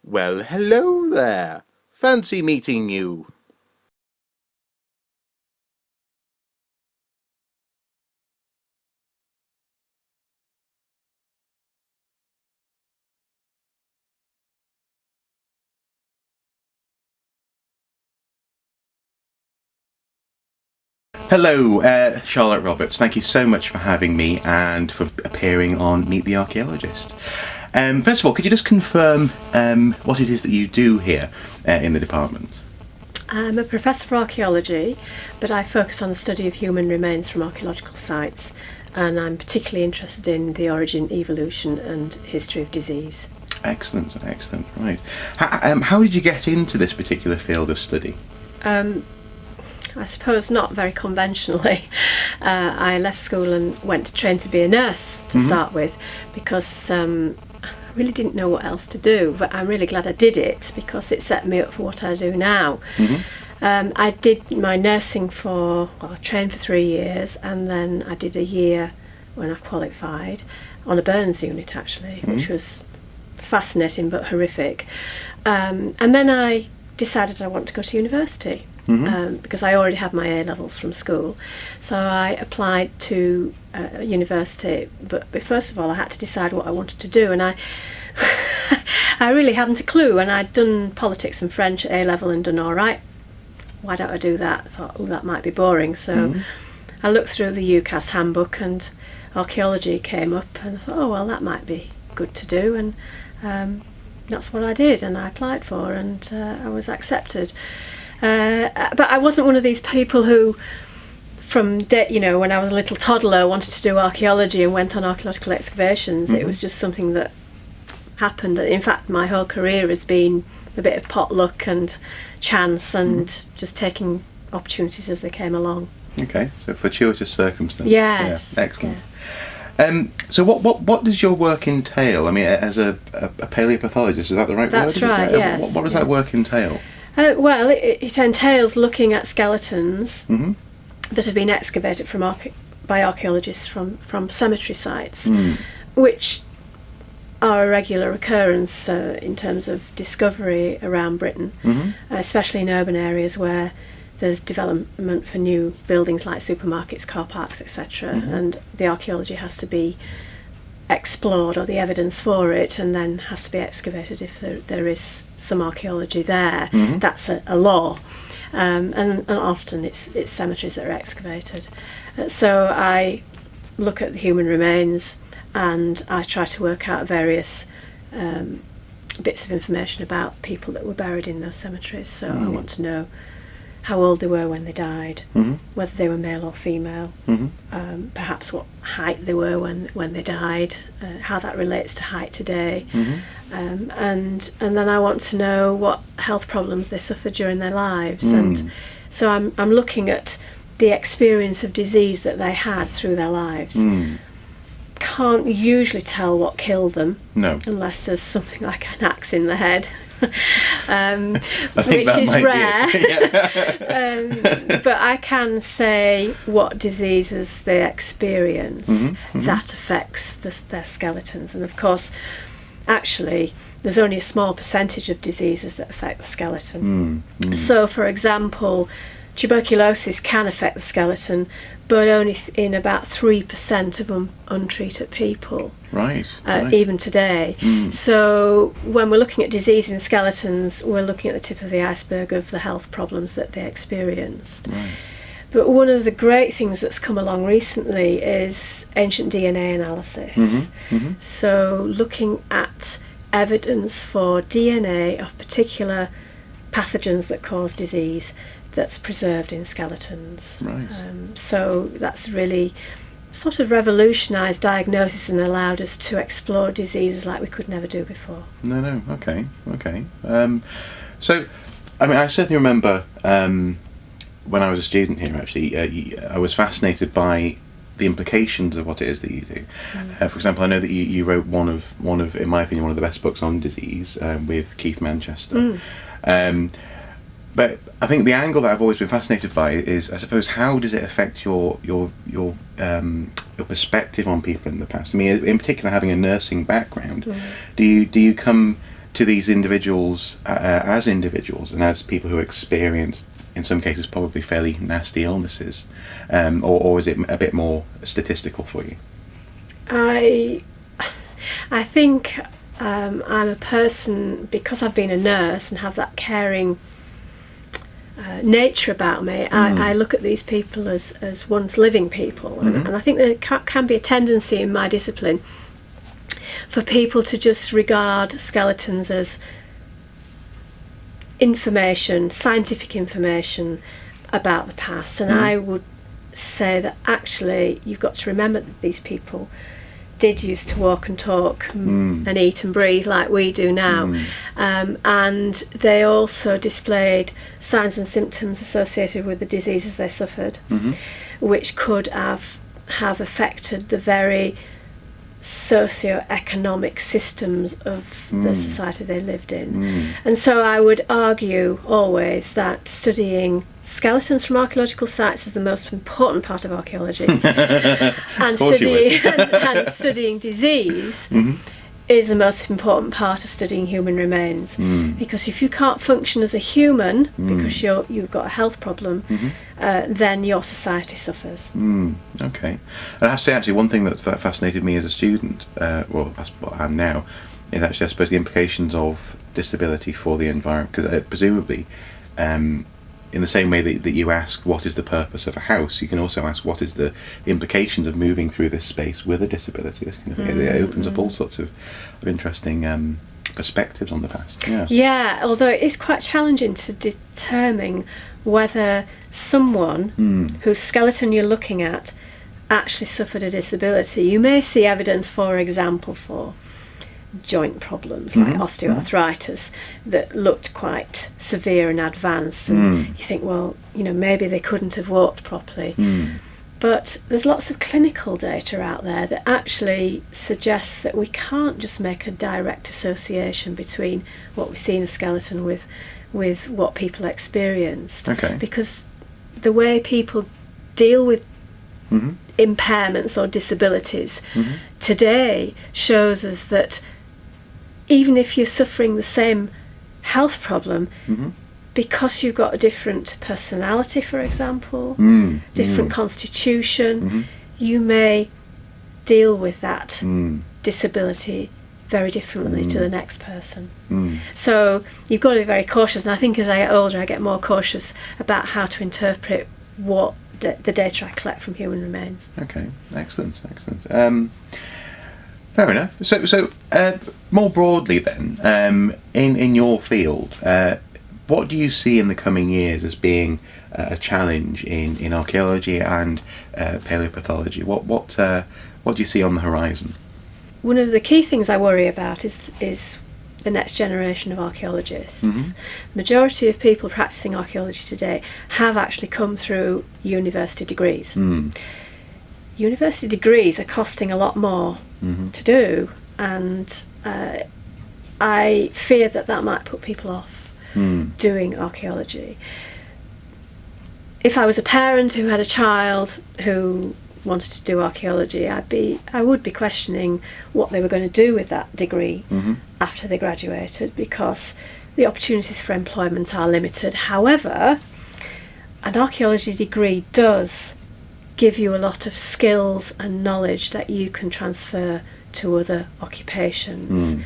Well, hello there. Fancy meeting you. Hello, Charlotte Roberts. Thank you so much for having me and for appearing on Meet the Archaeologist. First of all, could you just confirm what it is that you do here in the department? I'm a professor of archaeology, but I focus on the study of human remains from archaeological sites, and I'm particularly interested in the origin, evolution and history of disease. Excellent, excellent, right. How did you get into this particular field of study? I suppose not very conventionally. I left school and went to train to be a nurse to start with, because I really didn't know what else to do, but I'm really glad I did it because it set me up for what I do now. I did my nursing I trained for 3 years, and then I did a year when I qualified on a burns unit actually, which was fascinating but horrific. And then I decided I want to go to university. Because I already had my A-levels from school. So I applied to university, but first of all I had to decide what I wanted to do, and I really hadn't a clue, and I'd done politics and French at A-level and done all right. Why don't I do that? I thought, oh, that might be boring. So I looked through the UCAS handbook and archaeology came up, and I thought, oh well, that might be good to do, and that's what I did, and I applied for, and I was accepted. But I wasn't one of these people who, when I was a little toddler, wanted to do archaeology and went on archaeological excavations. It was just something that happened. In fact, my whole career has been a bit of potluck and chance and just taking opportunities as they came along. Okay, so fortuitous circumstance. Yes. Yeah, excellent. Yeah. So what does your work entail? I mean, as a paleopathologist, is that the right word? That's right, yes. What does that work entail? Well, it entails looking at skeletons that have been excavated by archaeologists from cemetery sites, which are a regular occurrence in terms of discovery around Britain, especially in urban areas where there's development for new buildings like supermarkets, car parks, etc. And the archaeology has to be explored, or the evidence for it, and then has to be excavated if there is some archaeology there. That's a law, and often it's cemeteries that are excavated. So I look at the human remains and I try to work out various bits of information about people that were buried in those cemeteries. So I want to know how old they were when they died, whether they were male or female, perhaps what height they were when they died, how that relates to height today, and then I want to know what health problems they suffered during their lives, and so I'm looking at the experience of disease that they had through their lives. Can't usually tell what killed them, unless there's something like an axe in the head. Which is rare. But I can say what diseases they experience that affects their skeletons, and of course actually there's only a small percentage of diseases that affect the skeleton. So for example, tuberculosis can affect the skeleton, but only in about 3% of untreated people. Right. Even today. So when we're looking at disease in skeletons, we're looking at the tip of the iceberg of the health problems that they experienced. But one of the great things that's come along recently is ancient DNA analysis. So looking at evidence for DNA of particular pathogens that cause disease that's preserved in skeletons. So that's really sort of revolutionised diagnosis and allowed us to explore diseases like we could never do before. Okay. So, I mean, I certainly remember when I was a student here, actually, I was fascinated by the implications of what it is that you do. For example, I know that you wrote one of, in my opinion, one of the best books on disease with Keith Manchester. But I think the angle that I've always been fascinated by is, I suppose, how does it affect your perspective on people in the past? I mean, in particular, having a nursing background, do you come to these individuals as individuals and as people who experience, in some cases, probably fairly nasty illnesses, or is it a bit more statistical for you? I think I'm a person, because I've been a nurse and have that caring nature about me. I look at these people as once living people, and I think there can be a tendency in my discipline for people to just regard skeletons as information, scientific information about the past, and I would say that actually you've got to remember that these people did used to walk and talk and eat and breathe like we do now, and they also displayed signs and symptoms associated with the diseases they suffered, which could have affected the very socio-economic systems of the society they lived in. And so I would argue always that studying skeletons from archaeological sites is the most important part of archaeology, and studying disease is the most important part of studying human remains, because if you can't function as a human because you've got a health problem, then your society suffers. Okay. And I have to say, actually, one thing that fascinated me as a student, well, that's what I am now, is actually, I suppose, the implications of disability for the environment, because presumably, in the same way that you ask what is the purpose of a house, you can also ask what is the implications of moving through this space with a disability. This kind of thing. It opens up all sorts of interesting perspectives on the past. Yeah, although it is quite challenging to determine whether someone whose skeleton you're looking at actually suffered a disability. You may see evidence, for example, for joint problems like osteoarthritis that looked quite severe and advanced, and you think, well, maybe they couldn't have walked properly, but there's lots of clinical data out there that actually suggests that we can't just make a direct association between what we see in a skeleton with what people experienced, because the way people deal with impairments or disabilities today shows us that even if you're suffering the same health problem, because you've got a different personality, for example, different constitution, you may deal with that disability very differently to the next person. So you've got to be very cautious, and I think as I get older I get more cautious about how to interpret what the data I collect from human remains. Okay, excellent. Fair enough. So more broadly then, in your field, what do you see in the coming years as being a challenge in archaeology and paleopathology? What do you see on the horizon? One of the key things I worry about is the next generation of archaeologists. The majority of people practicing archaeology today have actually come through university degrees. University degrees are costing a lot more to do, and I fear that might put people off doing archaeology. If I was a parent who had a child who wanted to do archaeology, I would be questioning what they were going to do with that degree after they graduated, because the opportunities for employment are limited. However, an archaeology degree does give you a lot of skills and knowledge that you can transfer to other occupations.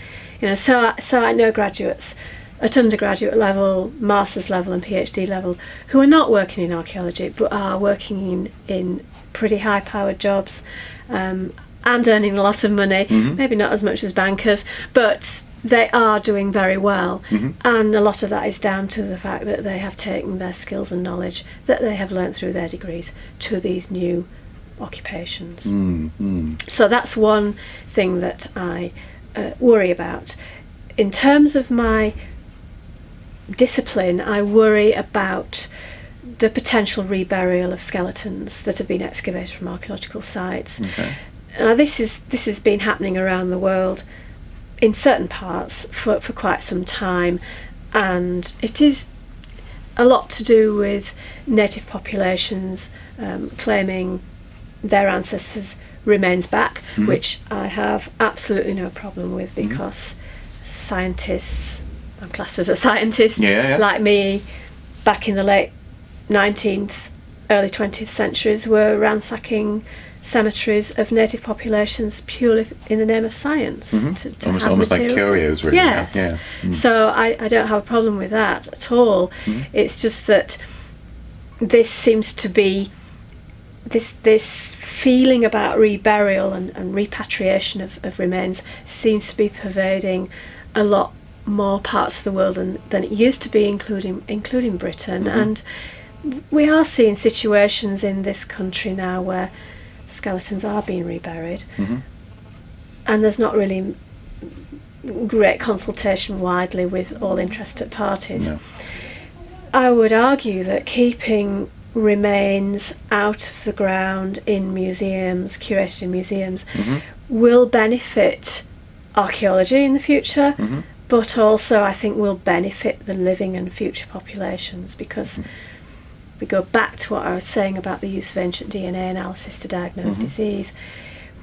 So I know graduates at undergraduate level, master's level and PhD level who are not working in archaeology but are working in pretty high-powered jobs and earning a lot of money, maybe not as much as bankers, but they are doing very well, and a lot of that is down to the fact that they have taken their skills and knowledge that they have learnt through their degrees to these new occupations. So that's one thing that I worry about. In terms of my discipline, I worry about the potential reburial of skeletons that have been excavated from archaeological sites. Now this has been happening around the world in certain parts for quite some time, and it is a lot to do with native populations claiming their ancestors' remains back, which I have absolutely no problem with, because scientists, I'm classed as a scientist, Yeah. like me, back in the late 19th, early 20th centuries, were ransacking cemeteries of native populations purely in the name of science. To Almost like materials. curios, really. Yes. Yeah. So I don't have a problem with that at all. It's just that this seems to be this feeling about reburial and repatriation of remains seems to be pervading a lot more parts of the world than it used to be, including Britain. And we are seeing situations in this country now where skeletons are being reburied, and there's not really great consultation widely with all interested parties. No. I would argue that keeping remains out of the ground in museums, curated in museums, will benefit archaeology in the future, but also I think will benefit the living and future populations, because we go back to what I was saying about the use of ancient DNA analysis to diagnose disease.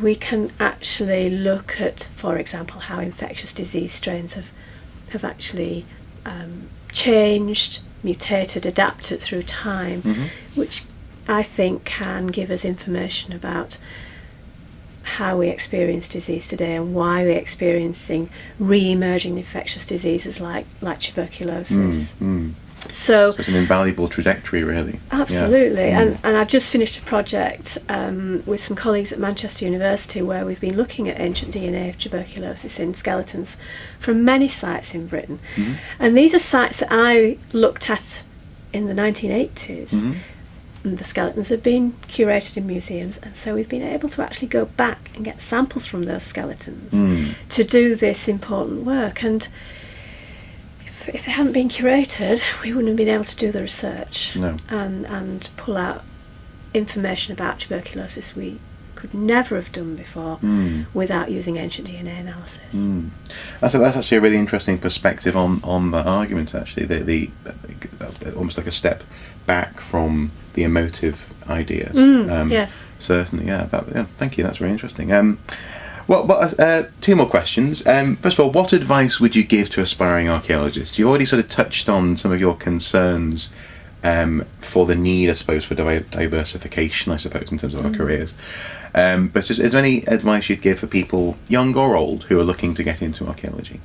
We can actually look at, for example, how infectious disease strains have actually changed, mutated, adapted through time, which I think can give us information about how we experience disease today and why we're experiencing re-emerging infectious diseases like tuberculosis. So it's an invaluable trajectory, really. Absolutely. And I've just finished a project with some colleagues at Manchester University where we've been looking at ancient DNA of tuberculosis in skeletons from many sites in Britain. And these are sites that I looked at in the 1980s. And the skeletons have been curated in museums, and so we've been able to actually go back and get samples from those skeletons to do this important work. And if they hadn't been curated, we wouldn't have been able to do the research and pull out information about tuberculosis we could never have done before without using ancient DNA analysis. That's actually a really interesting perspective on the argument. Actually, the almost like a step back from the emotive ideas. Yes. Certainly, yeah. Thank you. That's very interesting. Well, two more questions. First of all, what advice would you give to aspiring archaeologists? You already sort of touched on some of your concerns for the need, I suppose, for diversification, I suppose, in terms of our careers. But is there any advice you'd give for people, young or old, who are looking to get into archaeology?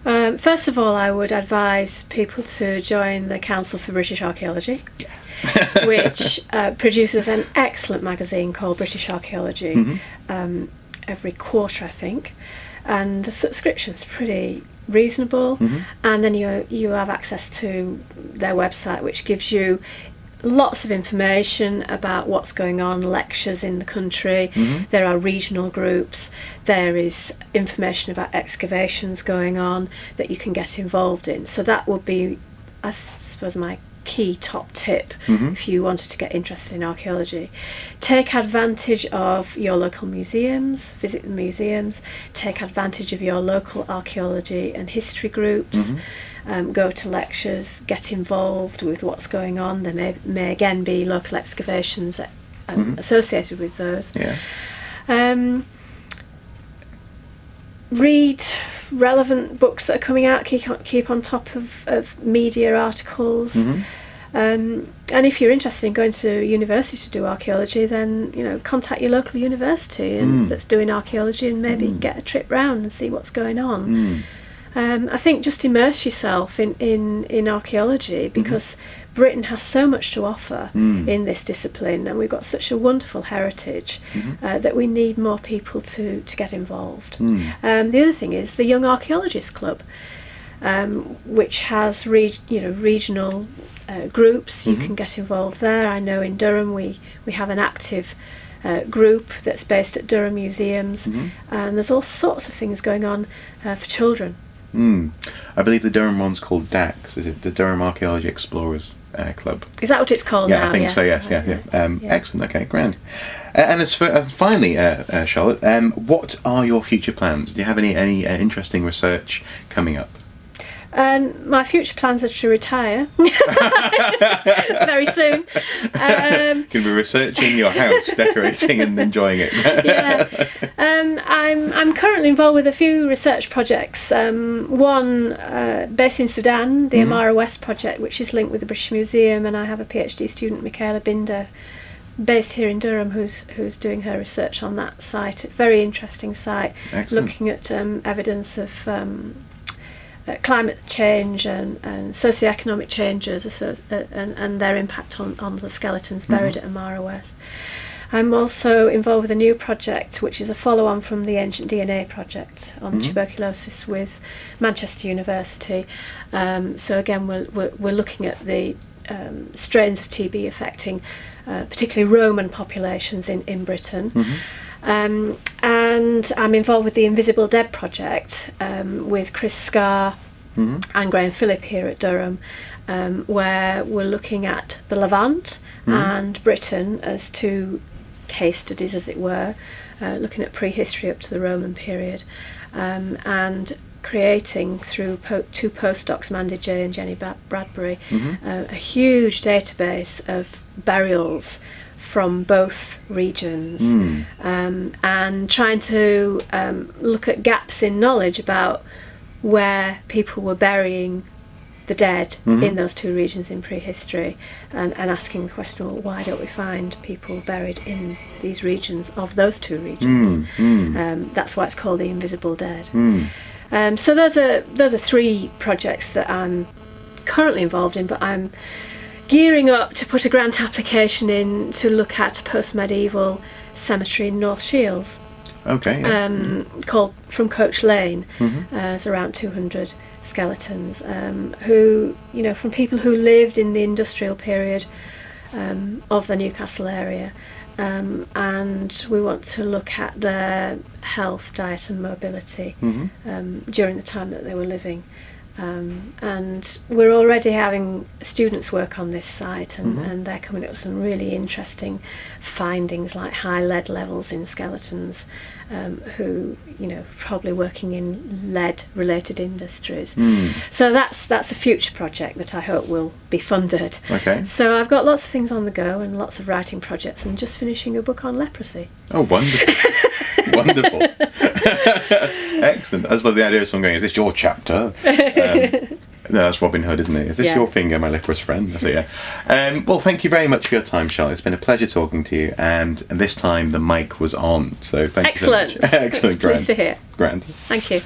First of all, I would advise people to join the Council for British Archaeology, which produces an excellent magazine called British Archaeology. Every quarter, I think, and the subscription's pretty reasonable, and then you have access to their website, which gives you lots of information about what's going on, lectures in the country. There are regional groups, there is information about excavations going on that you can get involved in. So that would be, I suppose, my key top tip if you wanted to get interested in archaeology. Take advantage of your local museums, visit the museums, take advantage of your local archaeology and history groups, go to lectures, get involved with what's going on. There may again be local excavations associated with those. Read relevant books that are coming out, keep on top of media articles, and if you're interested in going to university to do archaeology, then contact your local university that's doing archaeology, and maybe get a trip round and see what's going on. I think just immerse yourself in archaeology, because Britain has so much to offer in this discipline, and we've got such a wonderful heritage that we need more people to get involved. The other thing is the Young Archaeologist Club, which has regional groups. You can get involved there. I know in Durham we have an active group that's based at Durham museums, and there's all sorts of things going on for children. I believe the Durham one's called DAX. Is it the Durham Archaeology Explorers Club? Is that what it's called now? I think so. Yes. Excellent. Okay, grand. And finally, Charlotte, what are your future plans? Do you have any interesting research coming up? My future plans are to retire very soon. Can be researching your house, decorating and enjoying it. Yeah. I'm currently involved with a few research projects. One based in Sudan, the Amara West project, which is linked with the British Museum, and I have a PhD student, Michaela Binder, based here in Durham, who's doing her research on that site. A very interesting site. Excellent. Looking at evidence of climate change and socioeconomic changes and their impact on the skeletons buried at Amara West. I'm also involved with a new project, which is a follow-on from the Ancient DNA project on tuberculosis with Manchester University. So again, we're looking at the strains of TB affecting particularly Roman populations in Britain. And I'm involved with the Invisible Dead project with Chris Scarr and Graham Phillip here at Durham, where we're looking at the Levant and Britain as two case studies, as it were, looking at prehistory up to the Roman period, and creating through two postdocs, Mandy Jay and Jenny Bradbury, a huge database of burials from both regions, and trying to look at gaps in knowledge about where people were burying the dead in those two regions in prehistory, and asking the question, well, why don't we find people buried in these regions of those two regions? That's why it's called the Invisible Dead. So those are three projects that I'm currently involved in, but I'm gearing up to put a grant application in to look at a post-medieval cemetery in North Shields. Okay. Yeah. Called From Coach Lane. There's around 200 skeletons who, from people who lived in the industrial period of the Newcastle area, and we want to look at their health, diet and mobility during the time that they were living. And we're already having students work on this site, and they're coming up with some really interesting findings, like high lead levels in skeletons, who probably working in lead related industries. So that's a future project that I hope will be funded. Okay. So I've got lots of things on the go and lots of writing projects, and just finishing a book on leprosy. Oh, wonderful. Wonderful. Excellent. I just love the idea of someone going, is this your chapter? No, that's Robin Hood, isn't it? Is this your finger, my leprous friend? So yeah. Well, thank you very much for your time, Charlotte. It's been a pleasure talking to you, and this time the mic was on, so thank you so much. Excellent. It's pleased to hear. Grand. Thank you.